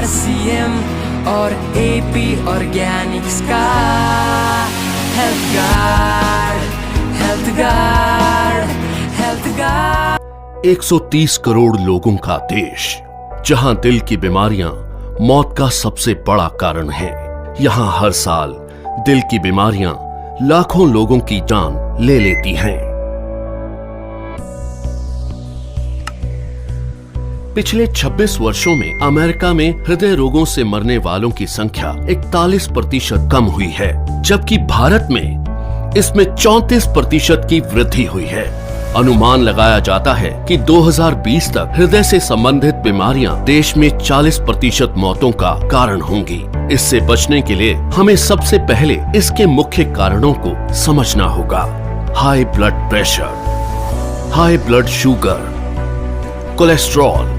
RCM और AP Organics का health guard, health guard, health guard. 130 crore लोगों का देश, जहां दिल की बीमारियां मौत का सबसे बड़ा कारण है। यहां हर साल दिल की बीमारियां लाखों लोगों की जान ले लेती हैं। पिछले 26 वर्षों में अमेरिका में हृदय रोगों से मरने वालों की संख्या 41% कम हुई है, जबकि भारत में इसमें 34% की वृद्धि हुई है। अनुमान लगाया जाता है कि 2020 तक हृदय से संबंधित बीमारियां देश में 40% मौतों का कारण होंगी। इससे बचने के लिए हमें सबसे पहले इसके मुख्य कारणों को समझना होगा। High blood pressure, high blood sugar, cholesterol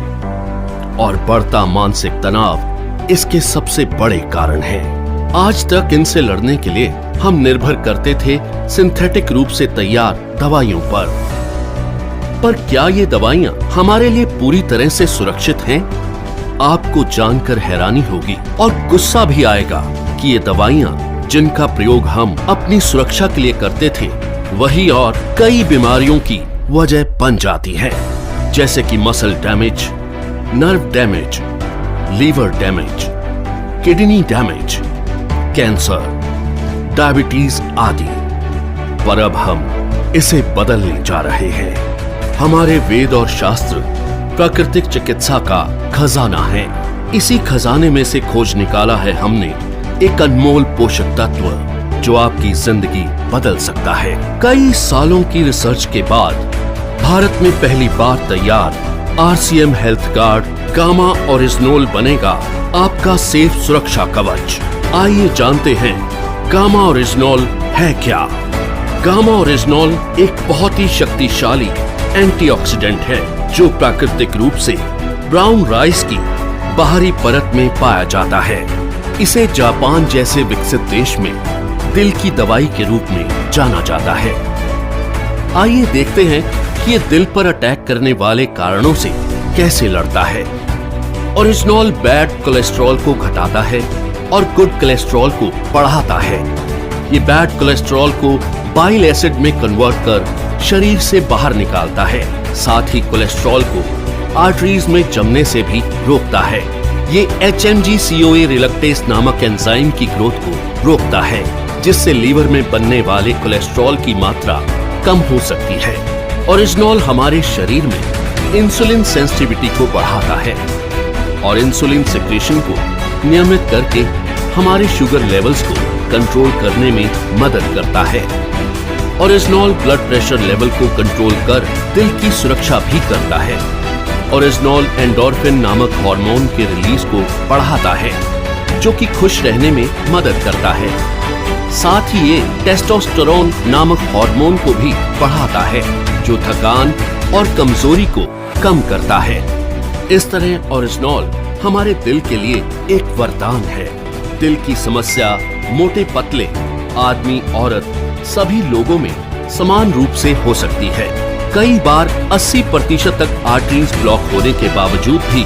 और बढ़ता मानसिक तनाव इसके सबसे बड़े कारण हैं। आज तक इनसे लड़ने के लिए हम निर्भर करते थे सिंथेटिक रूप से तैयार दवाइयों पर क्या ये दवाइयां हमारे लिए पूरी तरह से सुरक्षित हैं? आपको जानकर हैरानी होगी और गुस्सा भी आएगा कि ये दवाइयां जिनका प्रयोग हम अपनी सुरक्षा के लिए करते थे, वही और कई बीमारियों की वजह बन जाती हैं, जैसे कि muscle damage, nerve damage, liver damage, kidney damage, cancer, diabetes आदि। पर अब हम इसे बदलने जा रहे हैं। हमारे वेद और शास्त्र प्राकृतिक चिकित्सा का खजाना है। इसी खजाने में से खोज निकाला है हमने एक अनमोल पोषक तत्व जो आपकी जिंदगी बदल सकता है। कई सालों की रिसर्च के बाद भारत में पहली बार तैयार RCM हेल्थ गार्ड गामा ओरिजिनोल बनेगा आपका सेफ सुरक्षा कवच। आइए जानते हैं गामा ओरिजिनोल है क्या। गामा ओरिजिनोल एक बहुत ही शक्तिशाली एंटीऑक्सीडेंट है जो प्राकृतिक रूप से ब्राउन राइस की बाहरी परत में पाया जाता है। इसे जापान जैसे विकसित देश में दिल की दवाई के रूप में जाना जाता है। आइए देखते हैं कि ये दिल पर अटैक करने वाले कारणों से कैसे लड़ता है। ओरिजिनोल बैड कोलेस्ट्रॉल को घटाता है और गुड कोलेस्ट्रॉल को बढ़ाता है। ये बैड कोलेस्ट्रॉल को बाइल एसिड में कन्वर्ट कर शरीर से बाहर निकालता है। साथ ही कोलेस्ट्रॉल को आर्टरीज में जमने से भी रोकता है। ये HMG-CoA रिलक्टेस नामक एंजाइम की ग्रोथ को रोकता है, जिससे लीवर में बनने वाले कोलेस्ट्रॉल की मात्रा कम हो सकती है। ओरिजिनोल हमारे शरीर में इंसुलिन सेंसिटिविटी को बढ़ाता है और इंसुलिन सिक्रेशन को नियमित करके हमारे शुगर लेवल्स को कंट्रोल करने में मदद करता है। ओरिजिनोल ब्लड प्रेशर लेवल को कंट्रोल कर दिल की सुरक्षा भी करता है। ओरिजिनोल एंडोर्फिन नामक हार्मोन के रिलीज को बढ़ाता है, जो कि खुश रहने में मदद करता है। साथ ही ये टेस्टोस्टेरोन नामक हार्मोन को भी बढ़ाता है, जो थकान और कमजोरी को कम करता है। इस तरह ओरिजिनोल हमारे दिल के लिए एक वरदान है। दिल की समस्या मोटे पतले आदमी औरत सभी लोगों में समान रूप से हो सकती है। कई बार 80% तक आर्टरीज ब्लॉक होने के बावजूद भी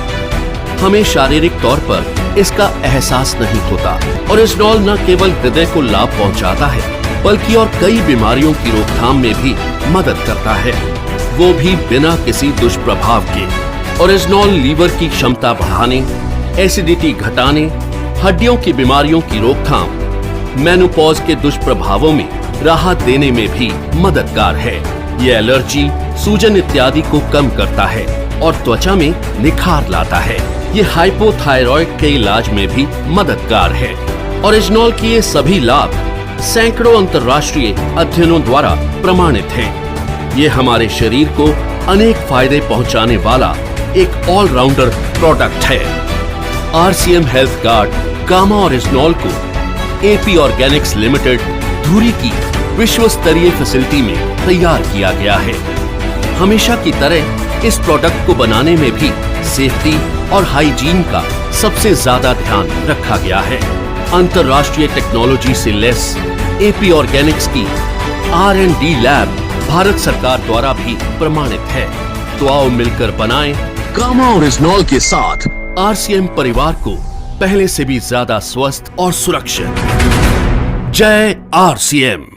हमें शारीरिक तौर पर इसका एहसास नहीं होता। ओरिजिनोल न केवल हृदय को लाभ पहुंचाता है, बल्कि और कई बीमारियों की रोकथाम में भी मदद करता है, वो भी बिना किसी दुष्प्रभाव के। ओरिजिनोल लीवर की क्षमता बढ़ाने, एसिडिटी घटाने, हड्डियों की बीमारियों की रोकथाम, मेनोपॉज के दुष्प्रभावों में राहत देने में भी मददगार है। ये एलर्जी, सूजन इत्यादि को कम करता है और त्वचा में निखार लाता है। ये हाइपोथायरॉइड के इलाज में भी मददगार है। ओरिजिनोल के ये सभी लाभ सैकड़ों अंतर्राष्ट्रीय अध्ययनों द्वारा प्रमाणित हैं। ये हमारे शरीर को अनेक फायदे पहुंचाने वाला एक ऑलराउंडर प्रोडक्ट है। RCM हेल्थ गार्ड गामा ओरिजिनोल को AP ऑर्गेनिक्स लिमिटेड धुरी की विश्व स्तरीय फैसिलिटी में तैयार किया गया है। हमेशा की तरह इस प्रोडक्ट को बनाने में भी सेफ्टी और हाइजीन का सबसे ज्यादा ध्यान रखा गया है। अंतर्राष्ट्रीय टेक्नोलॉजी से लेस AP ऑर्गेनिक्स की R&D लैब भारत सरकार द्वारा भी प्रमाणित है। तो आओ मिलकर बनाएं गामा ओरिजिनोल के साथ आरसीएम परिवार को पहले से भी ज्यादा स्वस्थ और सुरक्षित। जय आरसीएम।